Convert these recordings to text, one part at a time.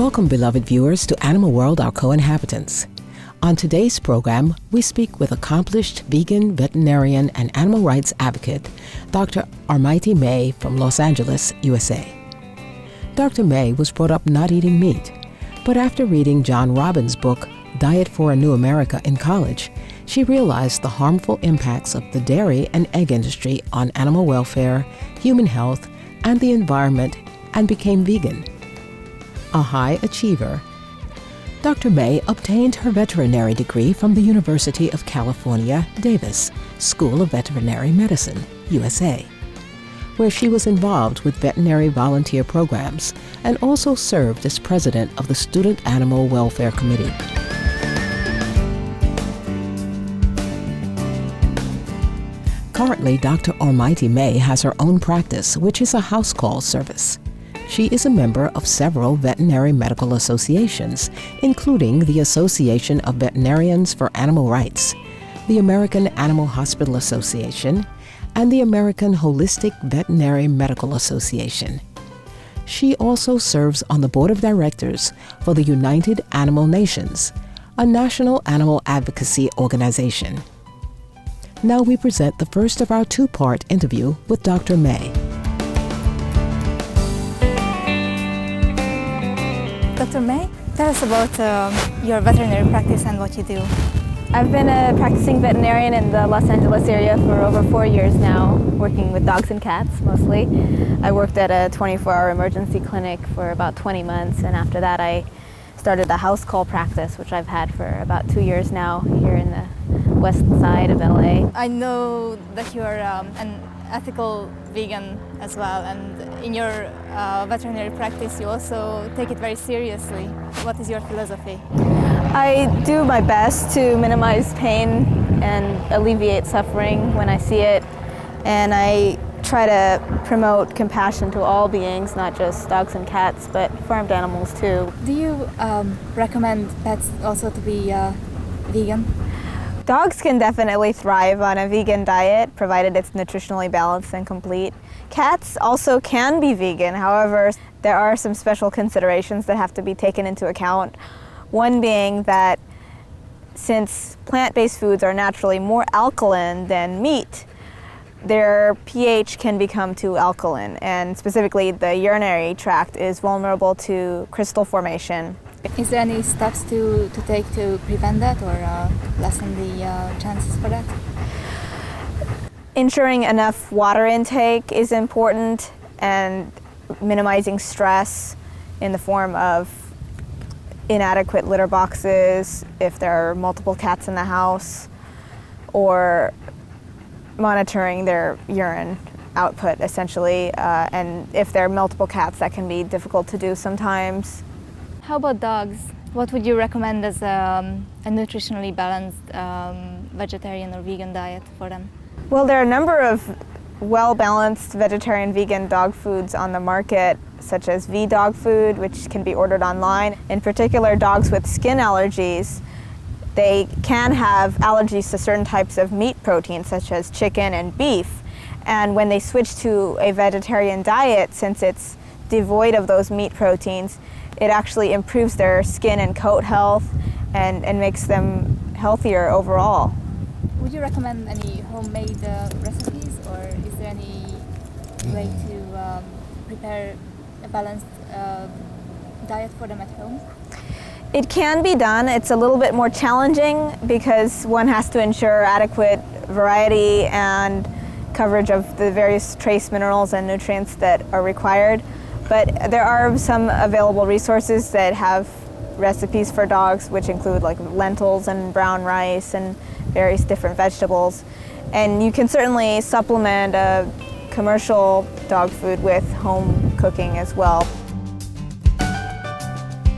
Welcome, beloved viewers, to Animal World, Our Co-Inhabitants. On today's program, we speak with accomplished vegan, veterinarian, and animal rights advocate, Dr. Armaiti May from Los Angeles, USA. Dr. May was brought up not eating meat, but after reading John Robbins' book, Diet for a New America, in college, she realized the harmful impacts of the dairy and egg industry on animal welfare, human health, and the environment, and became vegan. A high achiever, Dr. May obtained her veterinary degree from the University of California, Davis School of Veterinary Medicine, USA, where she was involved with veterinary volunteer programs and also served as president of the Student Animal Welfare Committee. Currently, Dr. Armaiti May has her own practice, which is a house call service. She is a member of several veterinary medical associations, including the Association of Veterinarians for Animal Rights, the American Animal Hospital Association, and the American Holistic Veterinary Medical Association. She also serves on the board of directors for the United Animal Nations, a national animal advocacy organization. Now we present the first of our two-part interview with Dr. May. Dr. May, tell us about your veterinary practice and what you do. I've been a practicing veterinarian in the Los Angeles area for over 4 years now, working with dogs and cats mostly. I worked at a 24-hour emergency clinic for about 20 months, and after that I started a house call practice, which I've had for about 2 years now here in the west side of LA. I know that you're an ethical vegan as well, and in your veterinary practice you also take it very seriously. What is your philosophy? I do my best to minimize pain and alleviate suffering when I see it, and I try to promote compassion to all beings, not just dogs and cats, but farmed animals too. Do you recommend pets also to be vegan? Dogs can definitely thrive on a vegan diet, provided it's nutritionally balanced and complete. Cats also can be vegan, however, there are some special considerations that have to be taken into account. One being that since plant-based foods are naturally more alkaline than meat, their pH can become too alkaline, and specifically the urinary tract is vulnerable to crystal formation. Is there any steps to take to prevent that or lessen the chances for that? Ensuring enough water intake is important, and minimizing stress in the form of inadequate litter boxes if there are multiple cats in the house, or monitoring their urine output essentially, and if there are multiple cats that can be difficult to do sometimes. How about dogs? What would you recommend as a nutritionally balanced vegetarian or vegan diet for them? Well, there are a number of well-balanced vegetarian vegan dog foods on the market, such as V-dog food, which can be ordered online. In particular, dogs with skin allergies, they can have allergies to certain types of meat proteins, such as chicken and beef. And when they switch to a vegetarian diet, since it's devoid of those meat proteins, it actually improves their skin and coat health and makes them healthier overall. Would you recommend any homemade recipes, or is there any way to prepare a balanced diet for them at home? It can be done. It's a little bit more challenging because one has to ensure adequate variety and coverage of the various trace minerals and nutrients that are required. But there are some available resources that have recipes for dogs, which include like lentils and brown rice and various different vegetables. And you can certainly supplement a commercial dog food with home cooking as well.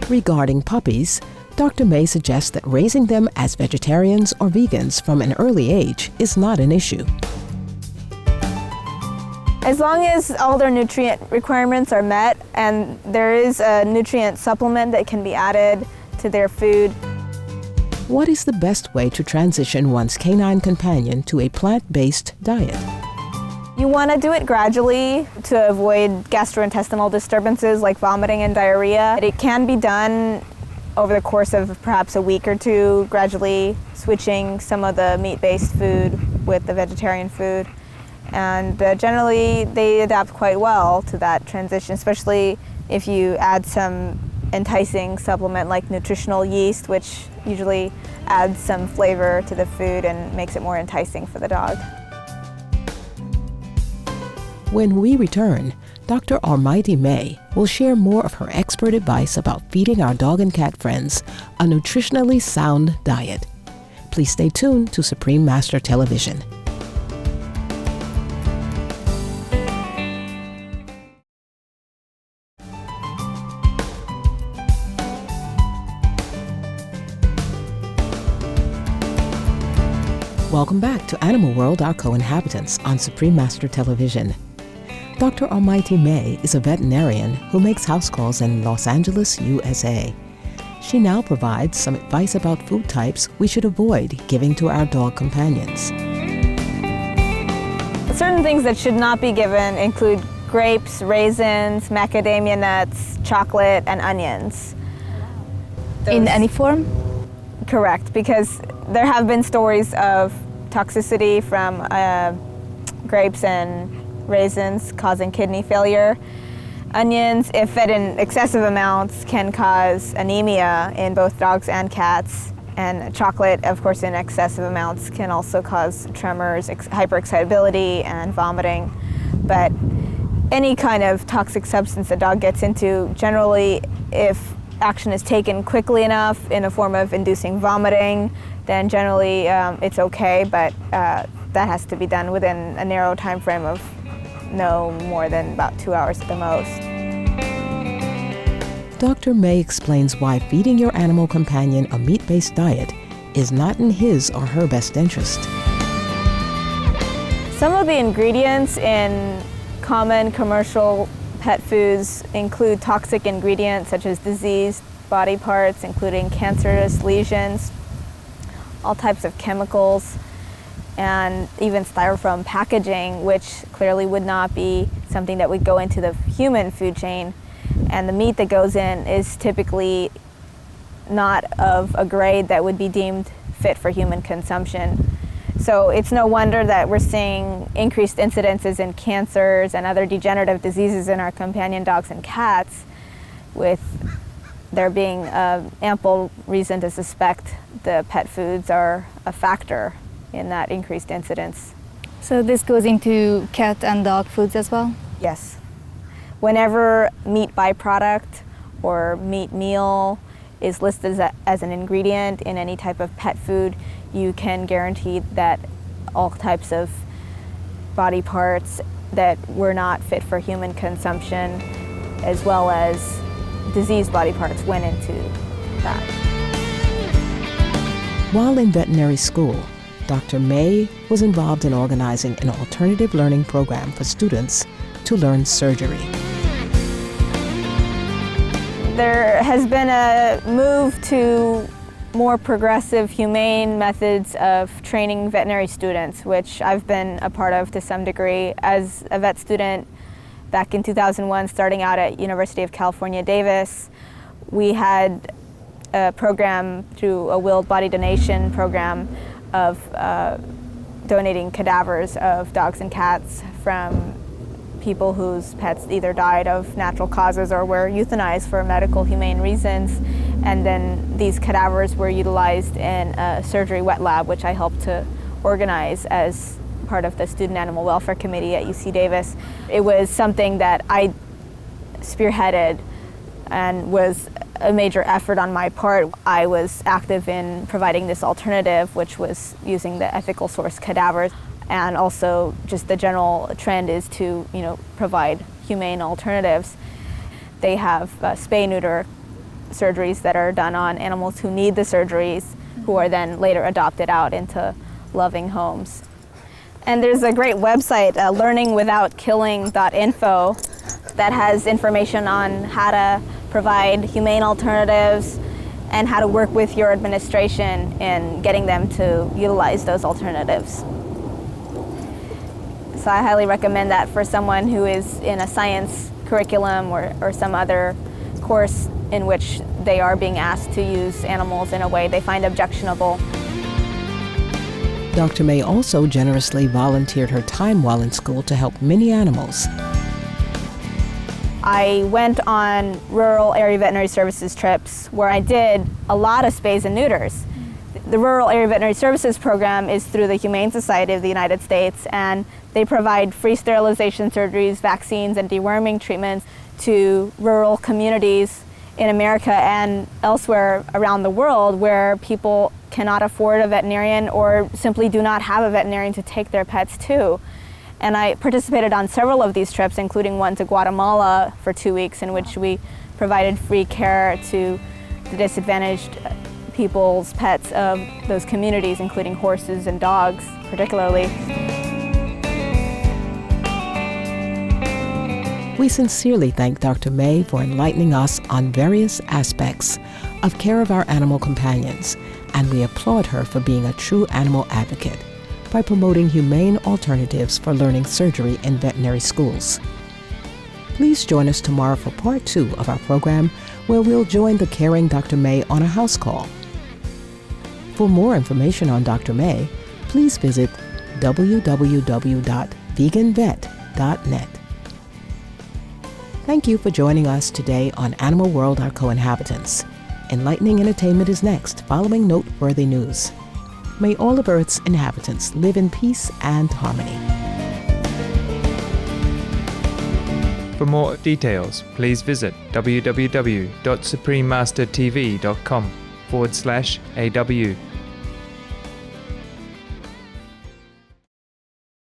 Regarding puppies, Dr. May suggests that raising them as vegetarians or vegans from an early age is not an issue. As long as all their nutrient requirements are met and there is a nutrient supplement that can be added to their food. What is the best way to transition one's canine companion to a plant-based diet? You want to do it gradually to avoid gastrointestinal disturbances like vomiting and diarrhea. It can be done over the course of perhaps a week or two, gradually switching some of the meat-based food with the vegetarian food. And generally, they adapt quite well to that transition, especially if you add some enticing supplement like nutritional yeast, which usually adds some flavor to the food and makes it more enticing for the dog. When we return, Dr. Armaiti May will share more of her expert advice about feeding our dog and cat friends a nutritionally sound diet. Please stay tuned to Supreme Master Television. Welcome back to Animal World, Our Co-Inhabitants on Supreme Master Television. Dr. Armaiti May is a veterinarian who makes house calls in Los Angeles, USA. She now provides some advice about food types we should avoid giving to our dog companions. Certain things that should not be given include grapes, raisins, macadamia nuts, chocolate, and onions. In any form? Correct, because there have been stories of toxicity from grapes and raisins causing kidney failure. Onions, if fed in excessive amounts, can cause anemia in both dogs and cats. And chocolate, of course, in excessive amounts can also cause tremors, hyperexcitability, and vomiting. But any kind of toxic substance a dog gets into, generally, if action is taken quickly enough in the form of inducing vomiting, then generally it's okay, but that has to be done within a narrow time frame of no more than about 2 hours at the most. Dr. May explains why feeding your animal companion a meat-based diet is not in his or her best interest. Some of the ingredients in common commercial pet foods include toxic ingredients such as diseased body parts, including cancerous lesions, all types of chemicals, and even styrofoam packaging, which clearly would not be something that would go into the human food chain. And the meat that goes in is typically not of a grade that would be deemed fit for human consumption. So it's no wonder that we're seeing increased incidences in cancers and other degenerative diseases in our companion dogs and cats, with there being ample reason to suspect the pet foods are a factor in that increased incidence. So this goes into cat and dog foods as well? Yes. Whenever meat byproduct or meat meal is listed as an ingredient in any type of pet food, you can guarantee that all types of body parts that were not fit for human consumption, as well as diseased body parts, went into that. While in veterinary school, Dr. May was involved in organizing an alternative learning program for students to learn surgery. There has been a move to more progressive, humane methods of training veterinary students, which I've been a part of to some degree. As a vet student back in 2001, starting out at University of California, Davis, we had a program through a willed body donation program of donating cadavers of dogs and cats from people whose pets either died of natural causes or were euthanized for medical humane reasons. And then these cadavers were utilized in a surgery wet lab, which I helped to organize as part of the Student Animal Welfare Committee at UC Davis. It was something that I spearheaded and was a major effort on my part. I was active in providing this alternative, which was using the ethical source cadavers. And also just the general trend is to, provide humane alternatives. They have spay-neuter surgeries that are done on animals who need the surgeries, who are then later adopted out into loving homes. And there's a great website, learningwithoutkilling.info, that has information on how to provide humane alternatives and how to work with your administration in getting them to utilize those alternatives. So I highly recommend that for someone who is in a science curriculum or some other course in which they are being asked to use animals in a way they find objectionable. Dr. May also generously volunteered her time while in school to help many animals. I went on rural area veterinary services trips where I did a lot of spays and neuters. The Rural Area Veterinary Services program is through the Humane Society of the United States, and they provide free sterilization surgeries, vaccines, and deworming treatments to rural communities in America and elsewhere around the world where people cannot afford a veterinarian or simply do not have a veterinarian to take their pets to. And I participated on several of these trips, including one to Guatemala for 2 weeks, in which we provided free care to the disadvantaged people's pets of those communities, including horses and dogs particularly. We sincerely thank Dr. May for enlightening us on various aspects of care of our animal companions, and we applaud her for being a true animal advocate by promoting humane alternatives for learning surgery in veterinary schools. Please join us tomorrow for part 2 of our program, where we'll join the caring Dr. May on a house call. For more information on Dr. May, please visit www.veganvet.net. Thank you for joining us today on Animal World, Our Co-Inhabitants. Enlightening entertainment is next, following noteworthy news. May all of Earth's inhabitants live in peace and harmony. For more details, please visit www.suprememastertv.com/AW.